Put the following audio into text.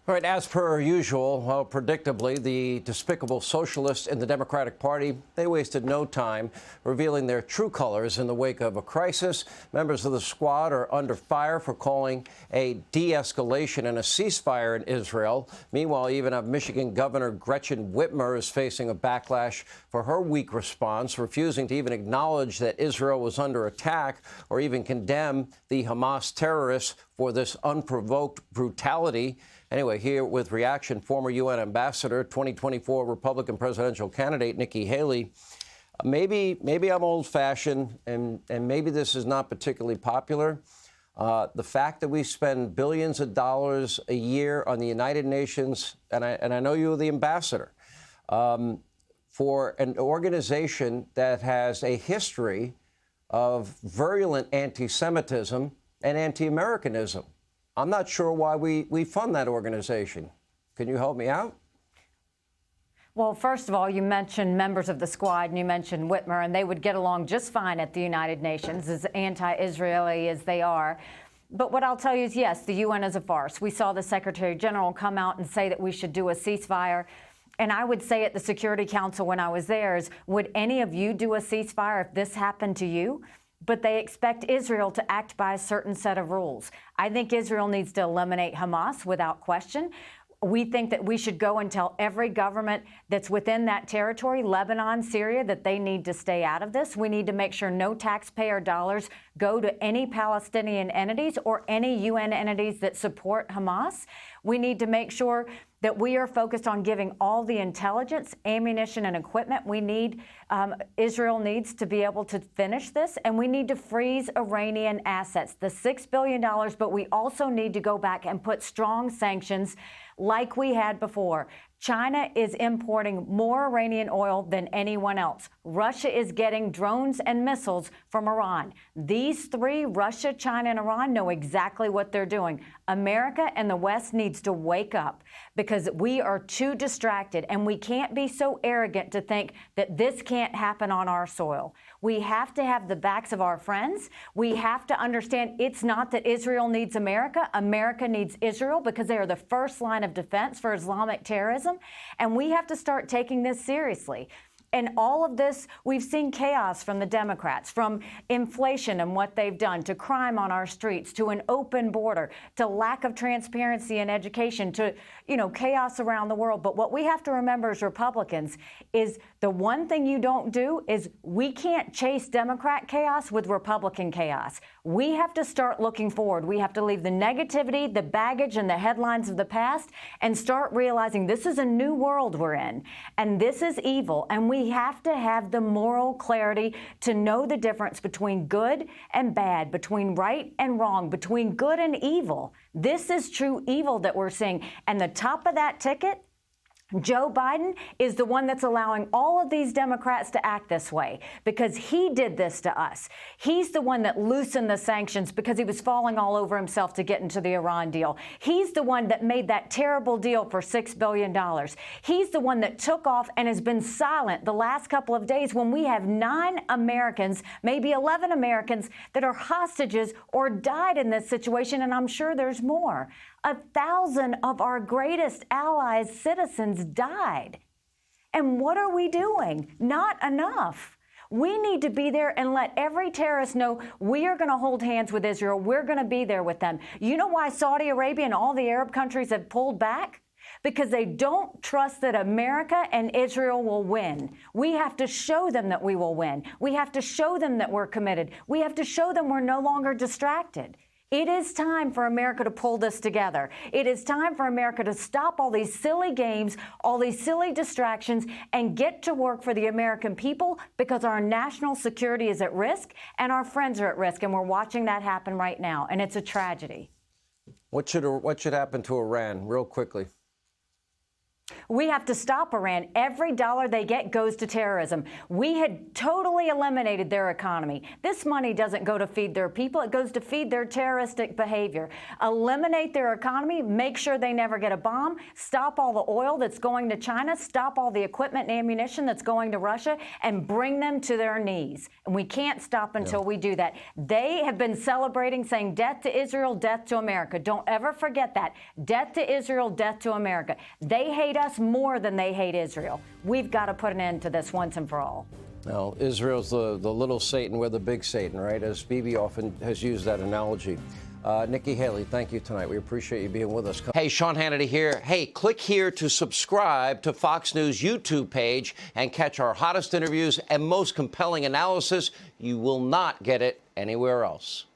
All right, as per usual, well, predictably, the despicable socialists in the Democratic Party, they wasted no time revealing their true colors in the wake of a crisis. Members of the squad are under fire for calling a de-escalation and a ceasefire in Israel. Meanwhile, even Michigan Governor Gretchen Whitmer is facing a backlash for her weak response, refusing to even acknowledge that Israel was under attack or even condemn the Hamas terrorists for this unprovoked brutality. Anyway, here with reaction, former UN ambassador, 2024 Republican presidential candidate Nikki Haley. Maybe I'm old-fashioned, and maybe this is not particularly popular. The fact that we spend billions of dollars a year on the United Nations, and I know you're the ambassador, for an organization that has a history of virulent anti-Semitism and anti-Americanism. I'm not sure why we fund that organization. Can you help me out? Well, first of all, you mentioned members of the squad, and you mentioned Whitmer, and they would get along just fine at the United Nations, as anti-Israeli as they are. But what I'll tell you is, yes, the UN is a farce. We saw the Secretary General come out and say that we should do a ceasefire. And I would say at the Security Council when I was there is, would any of you do a ceasefire if this happened to you? But they expect Israel to act by a certain set of rules. I think Israel needs to eliminate Hamas without question. We think that we should go and tell every government that's within that territory, Lebanon, Syria, that they need to stay out of this. We need to make sure no taxpayer dollars go to any Palestinian entities or any UN entities that support Hamas. We need to make sure that we are focused on giving all the intelligence, ammunition, and equipment we need. Israel needs to be able to finish this, and we need to freeze Iranian assets, the $6 billion, but we also need to go back and put strong sanctions like we had before. China is importing more Iranian oil than anyone else. Russia is getting drones and missiles from Iran. These three, Russia, China, and Iran, know exactly what they're doing. America and the West needs to wake up because we are too distracted, and we can't be so arrogant to think that this can't happen on our soil. We have to have the backs of our friends. We have to understand it's not that Israel needs America. America needs Israel because they are the first line of defense for Islamic terrorism. And we have to start taking this seriously. And all of this, we've seen chaos from the Democrats, from inflation and what they've done, to crime on our streets, to an open border, to lack of transparency in education, to, chaos around the world. But what we have to remember as Republicans is the one thing you don't do is we can't chase Democrat chaos with Republican chaos. We have to start looking forward. We have to leave the negativity, the baggage, and the headlines of the past and start realizing this is a new world we're in, and this is evil, and we have to have the moral clarity to know the difference between good and bad, between right and wrong, between good and evil. This is true evil that we're seeing. And the top of that ticket, Joe Biden, is the one that's allowing all of these Democrats to act this way because he did this to us. He's the one that loosened the sanctions because he was falling all over himself to get into the Iran deal. He's the one that made that terrible deal for $6 billion. He's the one that took off and has been silent the last couple of days when we have 9 Americans, maybe 11 Americans, that are hostages or died in this situation, and I'm sure there's more. 1,000 of our greatest allies' citizens died. And what are we doing? Not enough. We need to be there and let every terrorist know we are going to hold hands with Israel. We're going to be there with them. You know why Saudi Arabia and all the Arab countries have pulled back? Because they don't trust that America and Israel will win. We have to show them that we will win. We have to show them that we're committed. We have to show them we're no longer distracted. It is time for America to pull this together. It is time for America to stop all these silly games, all these silly distractions, and get to work for the American people because our national security is at risk and our friends are at risk, and we're watching that happen right now, and it's a tragedy. What should happen to Iran, real quickly? We have to stop Iran. Every dollar they get goes to terrorism. We had totally eliminated their economy. This money doesn't go to feed their people. It goes to feed their terroristic behavior. Eliminate their economy. Make sure they never get a bomb. Stop all the oil that's going to China. Stop all the equipment and ammunition that's going to Russia, and bring them to their knees. And we can't stop until we do that. They have been celebrating, saying death to Israel, death to America. Don't ever forget that. Death to Israel, death to America. They hate us more than they hate Israel. We've got to put an end to this once and for all. Now, Israel's the little Satan, we're the big Satan, right? As Bibi often has used that analogy. Nikki Haley, thank you tonight. We appreciate you being with us. Hey, Sean Hannity here. Hey, click here to subscribe to Fox News YouTube page and catch our hottest interviews and most compelling analysis. You will not get it anywhere else.